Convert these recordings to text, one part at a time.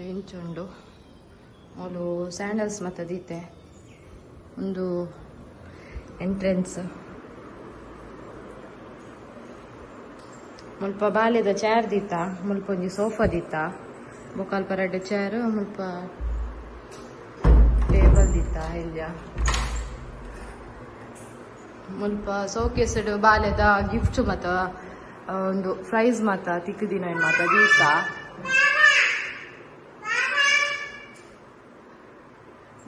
ಒಂದು ಇಂಚುಂಡು ಅವಳು ಸ್ಯಾಂಡಲ್ಸ್ ಮತ್ತು ದೀತೆ ಒಂದು ಎಂಟ್ರೆನ್ಸ್ ಮುಲ್ಪ ಬಾಲ್ಯದ ಚೇರ್ ದೀತ ಮುಲ್ಪ ಒಂಜಿ ಸೋಫಾ ದೀತ ಬೊಕಾಲ್ ಪರಡ್ ಚೇರ್ ಮುಲ್ಪ ಟೇಬಲ್ ದೀತ ಇಲ್ಯ ಮುಲ್ಪ ಸೋಕೇಸಡ್ ಬಾಲ್ಯದ ಗಿಫ್ಟ್ ಮತ್ತ ಒಂದು ಪ್ರೈಸ್ ಮಾತ ತಿಕ್ಕದಿನ ಮಾತ ದೀತ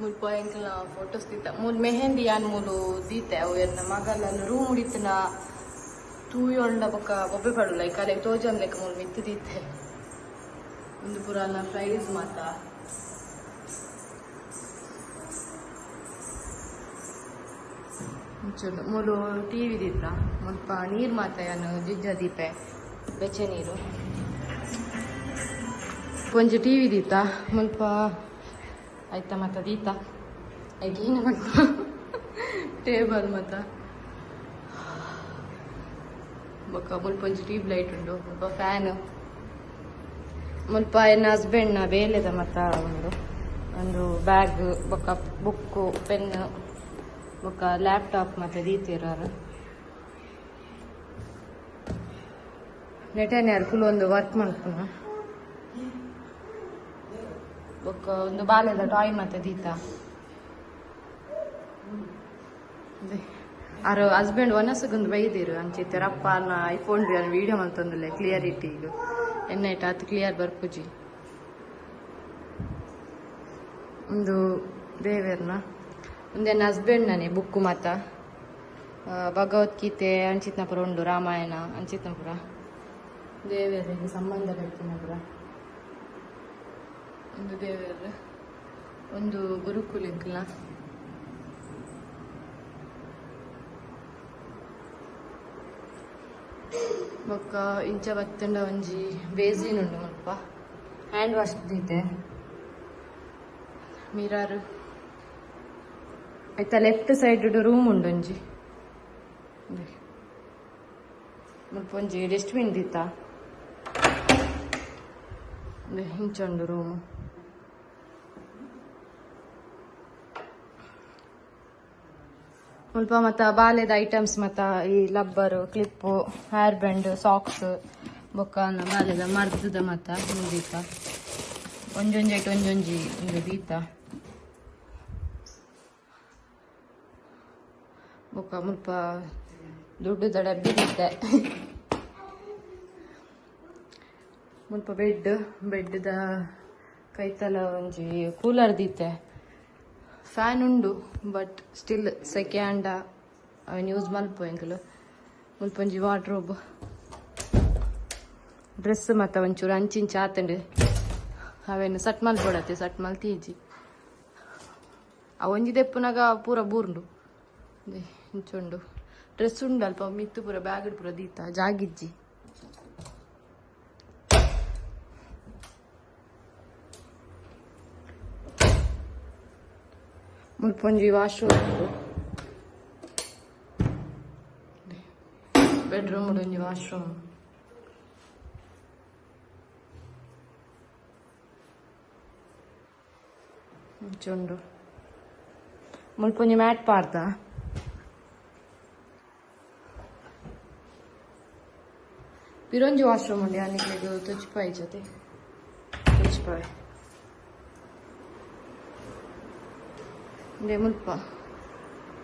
ಮುಲ್ಪ ಎಂಕಲ್ನ ಫೋಟೋಸ್ ದೀತ ಮೂಲ್ ಮೆಹಂದಿ ಯಾನ್ ಮೂಲು ದೀತೆ ಅವು ಎನ್ನ ಮಗಲನ್ನ ರೂಮ್ ಉಡಿತನ ತೂಯೊಂಡ ಬೊಕ್ಕ ಬೊಬ್ಬೆ ಪಡುಲ್ಲ ಈ ಕಲೆ ತೋಜನ್ ಲೆಕ್ಕ ಮೂಲು ಮಿತ್ತು ದೀತೆ ಒಂದು ಪುರಾಣ ಪ್ರೈಸ್ ಮಾತ ಮೂಲು ಟಿವಿ ದೀತ ಮುಲ್ಪ ನೀರ್ ಮಾತ ಯಾನು ಜಿಜ್ಜ ದೀಪೆ ಬೆಚ್ಚೆ ನೀರು ಒಂಜಿ ಟಿವಿ ದೀತ ಮುಲ್ಪ ಆಯ್ತಾ ಮತ್ತ ದೀತ ಏನು ಮತ್ತ ಟೇಬಲ್ ಮತ್ತ ಬೊಕ್ಕ ಮುಲ್ಪ ಒಂಜಿ ಟ್ಯೂಬ್ ಲೈಟ್ ಉಂಡು ಮುಲ್ಪ ಫ್ಯಾನ್ ಮುಲ್ಪ ಎನ್ನ ಹಸ್ಬೆಂಡ್ನ ಬೇಲೆದ ಮತ್ತ ಒಂದು ಬ್ಯಾಗ್ ಬೊಕ್ಕ ಬುಕ್ಕು ಪೆನ್ ಬೊಕ್ಕ ಲ್ಯಾಪ್ಟಾಪ್ ಮತ್ತೆ ದೀತಿರೋರು ನೆಟನ್ಯಾರು ಫುಲ್ ಒಂದು ವರ್ಕ್ ಮಾಡ್ಕೊಳ ಬೊಕ್ಕ ಒಂದು ಬಾಲ್ಯದ ಟಾಯ್ ಮತ್ತೆ ದೀತ ಆರು ಹಸ್ಬೆಂಡ್ ಒನಸಗೊಂದು ಬೈದಿರು ಅಂಚಿತ್ತೆ ರಪ್ಪನ ಐಫೋನ್ ವಿಡಿಯೋ ಮಲ್ತೊಂದುಲ್ಲೆ ಕ್ಲಿಯರಿಟಿ ಇದು ಎನ್ನೈಟ್ ಆತು ಕ್ಲಿಯರ್ ಬರ್ಪುಜಿ ಒಂದು ದೇವೇರ್ನ ಒಂದೇನು ಹಸ್ಬೆಂಡ್ ನಾನೇ ಬುಕ್ಕು ಮಾತ ಭಗವದ್ಗೀತೆ ಅಂಚಿತ್ನ ಪುರ ಉಂಡು ರಾಮಾಯಣ ಅಂಚಿತ್ನ ಪುರ ದೇವೇರಿಗೆ ಸಂಬಂಧ ಬೆಟ್ಟಿನ ಪುರ ಒಂದು ದೇವೇರ ಒಂದು ಗುರುಕುಲಿಂಕ್ಲ ಬೊಕ್ಕ ಇಂಚ ಬತ್ತಂಡ ಒಂಜಿ ಬೇಸಿನ್ ಉಂಡು ಮುಲ್ಪ ಹ್ಯಾಂಡ್ ವಾಶ್ ದೀತೆ ಮಿರರ್ ಆಯ್ತಾ ಲೆಫ್ಟ್ ಸೈಡ್ ರೂಮ್ ಉಂಡು ಒಂಜಿ ಮುಲ್ಪ ಒಂಜಿ ಡಸ್ಟ್ಬಿನ್ ದೀತ ಇಂಚುಂಡು ರೂಮ್ ಮುಲ್ಪ ಮತ್ತ ಬಾಲ್ಯದ ಐಟಮ್ಸ್ ಮತ್ತ ಈ rubber clip hair band socks ಬೊಕ್ಕ ಬಾಲ್ಯದ ಮರ್ದದ ಮತ್ತ ದೀತ ಒಂಜೊಂಜಿ ಐಟ್ ಒಂಜೊಂಜಿ ಒಂದು ದೀತ ಬೊಕ್ಕ ಮುಲ್ಪ ದುಡ್ಡುದ ಡಬ್ಬಿ ದೀತೆ ಮುಲ್ಪ ಬೆಡ್ದ ಕೈತಲ ಒಂಜಿ ಕೂಲರ್ ದೀತೆ ಫ್ಯಾನ್ ಉಂಡು ಬಟ್ ಸ್ಟಿಲ್ ಸೆಕೆಂಡ ಅವನ್ ಯೂಸ್ ಮಲ್ಪು ಎಂಕಲು ಮುಲ್ಪ ಒಂಜಿ ವಾರ್ಡ್ರೋಬ್ ಡ್ರೆಸ್ ಮತ್ತ ಒಂಚೂರು ಅಂಚಿಂಚ ಆತಂಡು ಅವೇನು ಸಟ್ ಮಲ್ಪೊಡತ್ತೆ ಸಟ್ ಮಲ್ತೀಜಿ ಅವೊಂಜಿ ದೆಪ್ಪುನಾಗ ಪೂರ ಬೂರ್ಂಡು ಇಂಚುಂಡು ಡ್ರೆಸ್ ಉಂಡು ಅಲ್ಪ ಮಿತ್ತು ಪೂರ ಬ್ಯಾಗ್ ಪೂರ ದೀತ ಜಾಗಿಜ್ಜಿ ಮುಲ್ಪ ಒಂಜಿ ವಾಶ್ರೂಮ್ ಉಂಡು ಬೆಡ್ರೂಮ್ ಉಂಡು ಒಂಜಿ ವಾಶ್ರೂಮ್ ಇಂಚುಂಡು ಮುಲ್ಪ ಒಂಜಿ ಮ್ಯಾಟ್ ಪಾಡ್ದ ಪಿರೊಂಜಿ ವಾಶ್ರೂಮ್ ಉಂಡು ಯಾನಿಗೆ ತುಚ್ಪಾಯಿ ಜೊತೆ ತುಚ್ಪಾಯಿ ಮುಲ್ಪ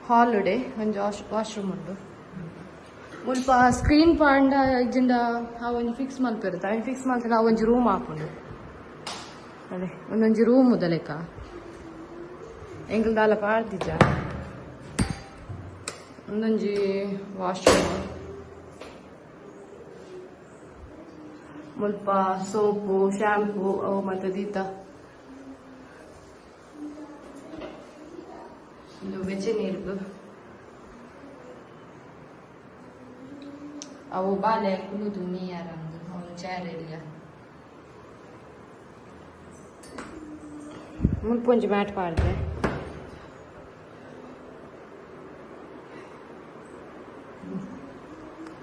ಹಾಲ್ ಉಡೆ ಒಂಜಿ ವಾಶ್ರೂಮ್ ಉಂಡು ಮುಲ್ಪ ಸ್ಕ್ರೀನ್ ಪಾಂಡ ಇಜ್ಜಿಂದ ಆ ಒಂಜಿ ಫಿಕ್ಸ್ ಮಲ್ಪಿರುತ್ತೆ ಅವನ್ ಫಿಕ್ಸ್ ಮಲ್ತನ ಆ ಒಂಜಿ ರೂಮ್ ಹಾಕೊಂಡು ಅದೇ ಒಂದೊಂಜಿ ರೂಮ್ ಉದ ಲೆಕ್ಕ ಎಂಕಲ್ದಾಲ ಪಾಡ್ದಿಜ ಒಂದೊಂಜಿ ವಾಶ್ರೂಮ್ ಮುಲ್ಪ ಸೋಪು ಶ್ಯಾಂಪು ಅವು ಮತ್ತೆ ದೀತ ಒಂದು ಬೆಚ್ಚೆ ನೀರು ಅವು ಬಾಲೆ ಕುಲುದು ನೀರಂದು ಅವನು ಚೇರ್ ಇಲ್ಲ ಮುಲ್ಪೊಂಜಿ ಮ್ಯಾಟ್ ಪಾಡ್ದೆ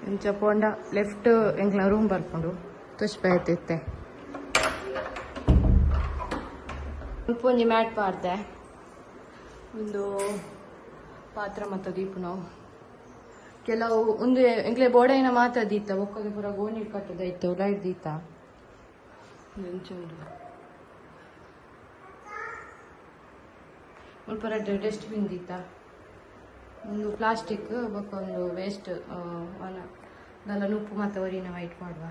ಇಂಚ ಪೋಂಡ ಲೆಫ್ಟ್ ಎಂಕ್ಲ ರೂಮ್ ಬರ್ಕೊಂಡು ತುಷ್ಪ ಎತ್ತಿತ್ತೆ ಸ್ವಲ್ಪ ಒಂಜಿ ಮ್ಯಾಟ್ ಪಾಡ್ದೆ ಒಂದು ಪಾತ್ರ ಮತ್ತು ದೀಪ ನಾವು ಕೆಲವು ಒಂದು ಎಂಕ್ಲೆ ಬೋಡೈನ ಮಾತಾದೀತ ಒಕ್ಕಗೆ ಪೂರ ಗೋಣಿ ಕಟ್ಟದಾಯ್ತು ಲೈಟ್ ದೀತ ನೆಂಚುಂಡು ಸ್ವಲ್ಪ ಡಸ್ಟ್ಬಿನ್ ದೀತ ಒಂದು ಪ್ಲಾಸ್ಟಿಕ್ ಬೊಕ್ಕ ಒಂದು ವೇಸ್ಟ್ ನಲ್ಲ ಉಪ್ಪು ಮತ್ತು ಒರಿನ ವೈಟ್ ಮಾಡುವ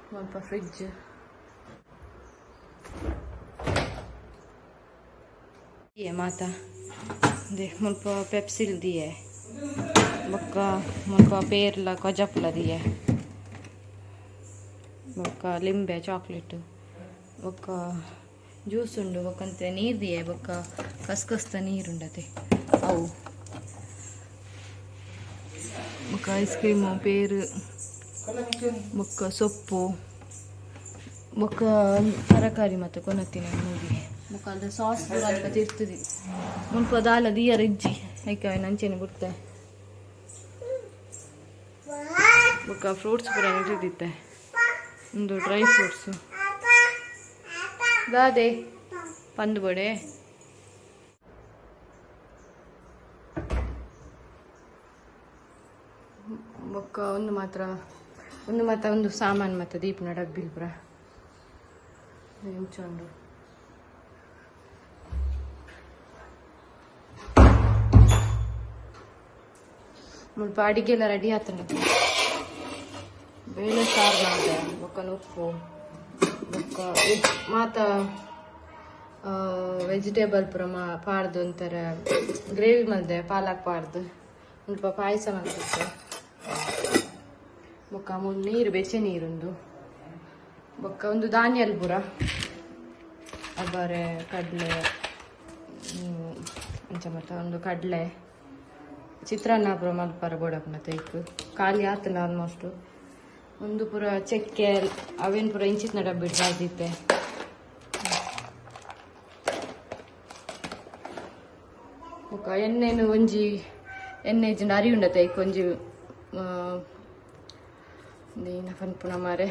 ಸ್ವಲ್ಪ ಫ್ರಿಡ್ಜ್ ಮಾತಾ ದೇ ಮುಲ್ಪ ಪೆಪ್ಸಿಲ್ ದಿಯೆ ಬೊಕ್ಕ ಮುಲ್ಪ ಪೇರ್ಲ ಕೊಜಪ್ಲ ದಿಯೆ ಬೊಕ್ಕ ಲಿಂಬೆ ಚಾಕ್ಲೇಟ್ ಬೊಕ್ಕ ಜ್ಯೂಸ್ ಉಂಡು ಬೊಕ್ಕಂತೆ ನೀರು ದಿಯೆ ಬೊಕ್ಕ ಕಸ್ಕಸ್ತ ನೀರುಂಡತೆ ಅವು ಬೊಕ್ಕ ಐಸ್ ಕ್ರೀಮು ಪೇರು ಬೊಕ್ಕ ಸೊಪ್ಪು ಬೊಕ್ಕ ತರಕಾರಿ ಮತ್ತು ಕೊನತ್ತಿನ ಮೂಗಿ ಬೊಕ್ಕ ಅದು ಸಾಸ್ ಪೂರ ಅಲ್ಪ ತಿರ್ತದೆ ಮುಲ್ಪ ದಾಲ ದಿಯರ ಇಜ್ಜಿ ಐಕ ನಂಚೆನೆ ಬಿಡ್ತೆ ಬೊಕ್ಕ ಫ್ರೂಟ್ಸ್ ಪೂರ ನೆಟ್ಟಿದ್ದಿತ್ತೆ ಒಂದು ಡ್ರೈ ಫ್ರೂಟ್ಸು ದಾದೆ ಪಂದು ಬಡೆ ಬೊಕ್ಕ ಒಂದು ಮಾತ್ರ ಒಂದು ಸಾಮಾನು ಮತ್ತು ದೀಪನ ಡಬ್ಬಿಲ್ ಪುರ ಹೆಂಚೊಂಡು ಮುಲ್ಪ ಅಡಿಗೆ ಎಲ್ಲ ರೆಡಿ ಆತನ ಬೇಳೆ ಸಾರು ಮಾಡಿದೆ ಬೊಕ್ಕನ ಉಪ್ಪು ಬೊಕ್ಕ ಮಾತ ವೆಜಿಟೇಬಲ್ ಪುರ ಪಾಡ್ದು ಒಂಥರ ಗ್ರೇವಿ ಮಾಡಿದೆ ಪಾಲಕ್ ಪಾಡ್ದು ಮುಲ್ಪ ಪಾಯಸ ಮಾಡ್ತಿದ್ದೆ ಬೊಕ್ಕ ನೀರು ಬೆಚ್ಚೆ ನೀರುಂದು ಬೊಕ್ಕ ಒಂದು ಧಾನ್ಯಲ್ ಪುರ ಅಬ್ಬರೆ ಕಡಲೆ ಅಂಚ ಮತ್ತು ಒಂದು ಕಡಲೆ ಚಿತ್ರಾನ್ನ ಪುರ ಮಲ್ಪರ ಬೋಡಪ್ಪನ ತೈಕು ಖಾಲಿ ಆತನ ಆಲ್ಮೋಸ್ಟು ಒಂದು ಪುರ ಚಕ್ಕೆ ಅವೇನು ಪುರ ಇಂಚಿನ ಡಬ್ಬಿ ಇಡ್ದಿತ್ತೆ ಬೊಕ್ಕ ಎಣ್ಣೆನು ಒಂಜಿ ಎಣ್ಣೆ ಇಜ್ಜಿನ ಅರಿ ಉಂಡ ತೈಕು ಒಂಜಿ ಏನ ಪನ್ಪುನ ಮಾರೆ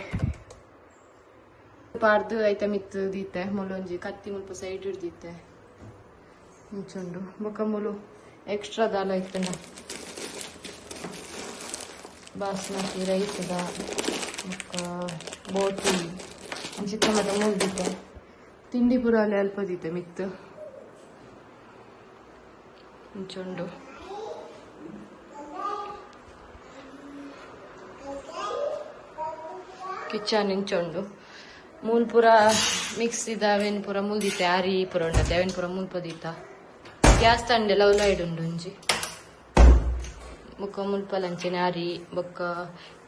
ಪಾರ್ದು ಐತ ಮಿತ್ತು ದೀತೆ ಮೊಲೊಂಜಿ ಕತ್ತಿ ಮುಲ್ಪ ಸೈಡ್ ಹಿಡ್ದಿತ್ತೆ ಮುಂಚುಂಡು ಬೊಕ್ಕ ಮೊಲು ಎಕ್ಸ್ಟ್ರಾ ದಾಲ ಇತ್ತಂಡ ಬಾಸ್ಮತಿ ರೈಸ್ದ ಬೊಕ್ಕ ಬೋಟಿ ಚಿಕ್ಕ ಮಟ್ಟ ಮೂಲ್ದಿತ್ತೆ ತಿಂಡಿ ಪುರ ಅಲ್ಲಿ ಅಲ್ಪ ದಿತ್ತೆ ಮಿತ್ತು ಮುಂಚುಂಡು ಕಿಚನ್ ಇಂಚೊಂಡು ಮೂಲ್ ಪುರ ಮಿಕ್ಸ್ ಇದ ಅವೇನು ಪುರ ಮುಲ್ದಿತ್ತೆ ಆರಿ ಪುರ ಉಂಡತೆ ಅವೇನು ಪುರ ಮುಲ್ಪದಿತ್ತ ಗ್ಯಾಸ್ ತಂಡೆ ಲೈಡ್ ಉಂಡು ಒಂಜಿ ಬೊಕ್ಕ ಮುಲ್ಪಲಂಚೆನೆ ಆರಿ ಬೊಕ್ಕ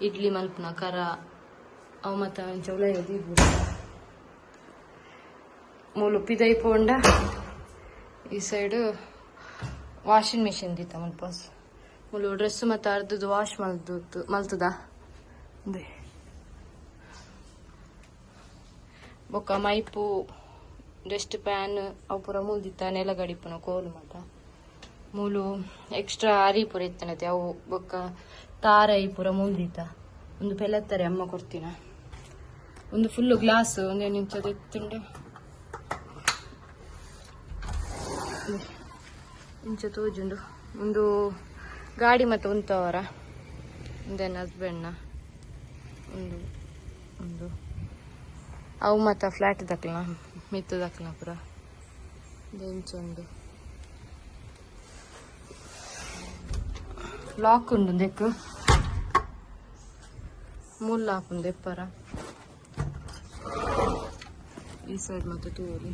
ಇಡ್ಲಿ ಮಲ್ಪುನ ಕರ ಅವು ಮತ್ತು ಅಂಚ ಉಲೈ ದೀಪುಡ ಮೂಲು ಪಿದೈ ಪೋಂಡ ಈ ಸೈಡ್ ವಾಷಿಂಗ್ ಮಿಷಿನ್ ದಿತ್ತ ಮುಲ್ಪ ಮೂಲು ಡ್ರೆಸ್ ಮತ್ತು ಅರ್ಧದ್ದು ವಾಶ್ ಮಲ್ತದ ಅದೇ ಬೊಕ್ಕ ಮೈಪು ಡಸ್ಟ್ ಪ್ಯಾನ್ ಅವು ಪೂರ ಮೂಲ್ದಿತ್ತ ನೆಲಗಡಿಪುನ ಕೋಲು ಮಾತ ಮೂಲು ಎಕ್ಸ್ಟ್ರಾ ಅರಿ ಪೂರ ಇತ್ತನತೆ ಅವು ಬೊಕ್ಕ ತಾರೈ ಪೂರ ಮೂಲ್ದಿತ್ತ ಒಂದು ಪೆಲತ್ತಾರೆ ಅಮ್ಮ ಕೊಡ್ತೀನ ಒಂದು ಫುಲ್ಲು ಗ್ಲಾಸ್ ಒಂದೇ ನಿಂಚದ ಎತ್ತುಂಡು ಇಂಚ ತೋಜುಂಡು ಒಂದು ಗಾಡಿ ಮತ್ತು ಒಂದು ತವರ ಒಂದೇನು ಹಸ್ಬೆಂಡ್ನ ಒಂದು ಒಂದು ಅವು ಮತ್ತು ಫ್ಲ್ಯಾಟ್ ದಕ್ಲನ ಮಿತ್ತು ದಕ್ಲನ ಪುರ ಇಂಚೊಂದು ಲಾಕ್ ಉಂಡು ದೆಕ್ಕು ಮೂಲ್ ಲಾಕ್ ಉಂಡು ಎಪ್ಪರ ಈ ಸೈಡ್ ಮತ್ತು ತೂಲಿ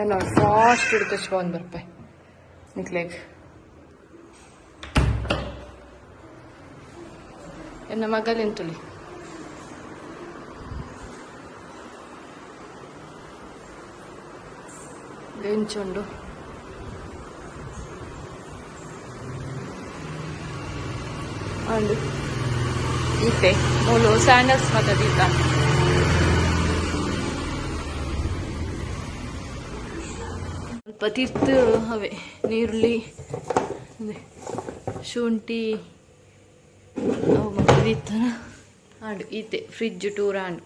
ನಾನು ಫಾಸ್ಟ್ ಹಿಡ್ಕೊಂಡು ಬರ್ಪೆ ನಿಕ್ಲೇಗ್ ಎನ್ನ ಮಗಲೆಂತುಳಿ ಬೆಂಚುಂಡು ಅಂಡು ಈತೆ ಮೂಲು ಸ್ಯಾಂಡಲ್ಸ್ ಮಾತ ದೀತ ಸ್ವಲ್ಪ ತಿರ್ತು ಅವೇ ನೀರುಳ್ಳಿ ಶುಂಠಿ ಅವು ಮತ್ತೆ ದೀತ ಆಂಡು ಈತೆ ಫ್ರಿಜ್ ಟೂರ್ ಆಂಡು